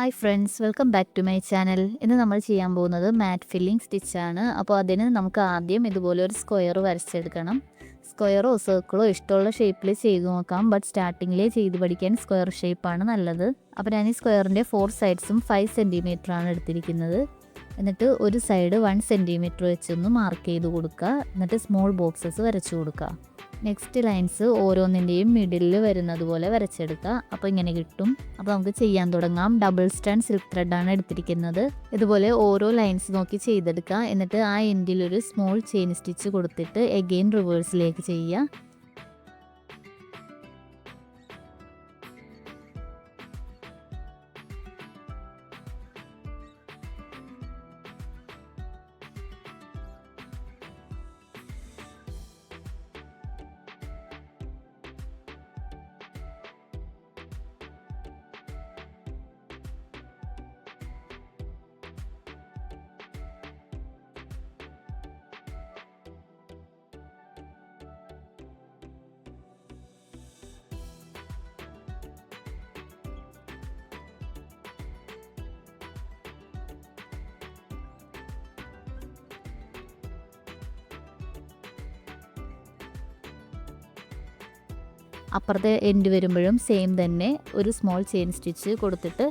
Hi friends, welcome back to my channel. ഇന്ന് നമ്മൾ ചെയ്യാൻ പോകുന്നത് മാറ്റ് ഫില്ലിംഗ് സ്റ്റിച്ചാണ്. അപ്പോൾ അതിന് നമുക്ക് ആദ്യം ഇതുപോലെ ഒരു സ്ക്വയർ വരച്ചെടുക്കണം. സ്ക്വയറോ സർക്കിളോ ഇഷ്ടമുള്ള ഷേപ്പിൽ ചെയ്ത് നോക്കാം, ബട്ട് സ്റ്റാർട്ടിങ്ങിലേ ചെയ്ത് പഠിക്കാൻ സ്ക്വയർ ഷേപ്പാണ് നല്ലത്. അപ്പോൾ ഞാൻ ഈ സ്ക്വയറിൻ്റെ 4 സൈഡ്സും 5 സെൻറ്റിമീറ്ററാണ് എടുത്തിരിക്കുന്നത്. എന്നിട്ട് ഒരു സൈഡ് 1 സെൻറ്റിമീറ്റർ വെച്ചൊന്ന് മാർക്ക് ചെയ്ത് കൊടുക്കുക. എന്നിട്ട് സ്മോൾ ബോക്സസ് വരച്ചു കൊടുക്കുക. നെക്സ്റ്റ് ലൈൻസ് ഓരോന്നിൻ്റെയും മിഡിലിൽ വരുന്നത് പോലെ വരച്ചെടുക്കുക. അപ്പോൾ ഇങ്ങനെ കിട്ടും. അപ്പോൾ നമുക്ക് ചെയ്യാൻ തുടങ്ങാം. ഡബിൾ സ്റ്റാൻഡ് സിൽക്ക് ത്രെഡാണ് എടുത്തിരിക്കുന്നത്. ഇതുപോലെ ഓരോ ലൈൻസ് നോക്കി ചെയ്തെടുക്കുക. എന്നിട്ട് ആ എൻഡിലൊരു സ്മോൾ ചെയിൻ സ്റ്റിച്ച് കൊടുത്തിട്ട് എഗെയിൻ റിവേഴ്സിലേക്ക് ചെയ്യുക. അപ്പുറത്തെ എൻഡ് വരുമ്പോഴും സെയിം തന്നെ ഒരു സ്മോൾ ചെയിൻ സ്റ്റിച്ച് കൊടുത്തിട്ട്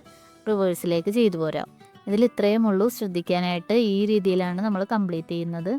റിവേഴ്സിലേക്ക് ചെയ്തു പോരാം. ഇതിൽ ഇത്രയും ഉള്ളൂ ശ്രദ്ധിക്കാനായിട്ട്. ഈ രീതിയിലാണ് നമ്മൾ കംപ്ലീറ്റ് ചെയ്യുന്നത്.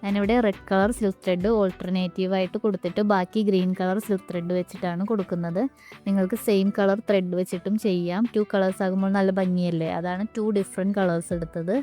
ഞാനിവിടെ റെഡ് കളർ സിൽക്ക് ത്രെഡ് ഓൾട്ടർനേറ്റീവായിട്ട് കൊടുത്തിട്ട് ബാക്കി ഗ്രീൻ കളർ സിൽക്ക് ത്രെഡ് വെച്ചിട്ടാണ് കൊടുക്കുന്നത്. നിങ്ങൾക്ക് സെയിം കളർ ത്രെഡ് വെച്ചിട്ടും ചെയ്യാം. 2 കളേഴ്സ് ആകുമ്പോൾ നല്ല ഭംഗിയല്ലേ? അതാണ് 2 ഡിഫറെൻറ്റ് കളേഴ്സ് എടുത്തത്.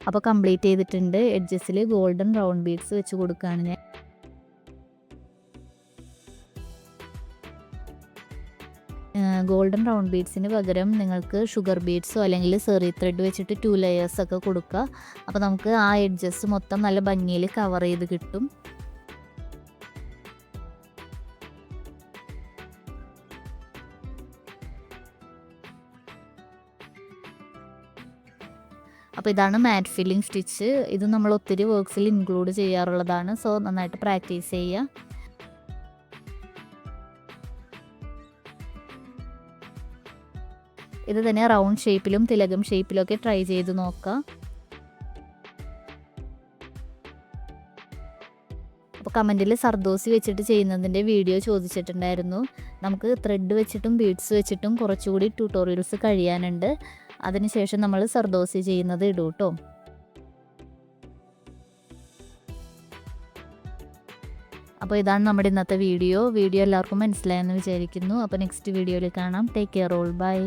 അപ്പോൾ കംപ്ലീറ്റ് ചെയ്തിട്ടുണ്ട്. എഡ്ജസിൽ ഗോൾഡൻ റൗണ്ട് ബീഡ്സ് വെച്ച് കൊടുക്കുകയാണ് ഞാൻ. ഗോൾഡൻ റൗണ്ട് ബീഡ്സിന് പകരം നിങ്ങൾക്ക് ഷുഗർ ബീഡ്സോ അല്ലെങ്കിൽ സെറി ത്രെഡ് വെച്ചിട്ട് 2 ലെയേഴ്സ് ഒക്കെ കൊടുക്കുക. അപ്പോൾ നമുക്ക് ആ എഡ്ജസ് മൊത്തം നല്ല ഭംഗിയിൽ കവർ ചെയ്ത് കിട്ടും. അപ്പോൾ ഇതാണ് മാറ്റ് ഫില്ലിംഗ് സ്റ്റിച്ച്. ഇത് നമ്മൾ ഒത്തിരി വർക്ക്സിൽ ഇൻക്ലൂഡ് ചെയ്യാറുള്ളതാണ്. സോ നന്നായിട്ട് പ്രാക്ടീസ് ചെയ്യുക. ഇത് തന്നെ റൗണ്ട് ഷേപ്പിലും തിലകം ഷേപ്പിലൊക്കെ ട്രൈ ചെയ്ത് നോക്കുക. അപ്പോൾ കമൻറ്റിൽ സർദോസി വെച്ചിട്ട് ചെയ്യുന്നതിൻ്റെ വീഡിയോ ചോദിച്ചിട്ടുണ്ടായിരുന്നു. നമുക്ക് ത്രെഡ് വെച്ചിട്ടും ബീഡ്സ് വെച്ചിട്ടും കുറച്ചുകൂടി ട്യൂട്ടോറിയൽസ് കഴിയാനുണ്ട്. അതിനുശേഷം നമ്മൾ സർദോസി ചെയ്യുന്നത് ഇടും കേട്ടോ. അപ്പോൾ ഇതാണ് നമ്മുടെ ഇന്നത്തെ വീഡിയോ എല്ലാവർക്കും മനസ്സിലായെന്ന് വിചാരിക്കുന്നു. അപ്പോൾ നെക്സ്റ്റ് വീഡിയോയിൽ കാണാം. Take care all. ബൈ.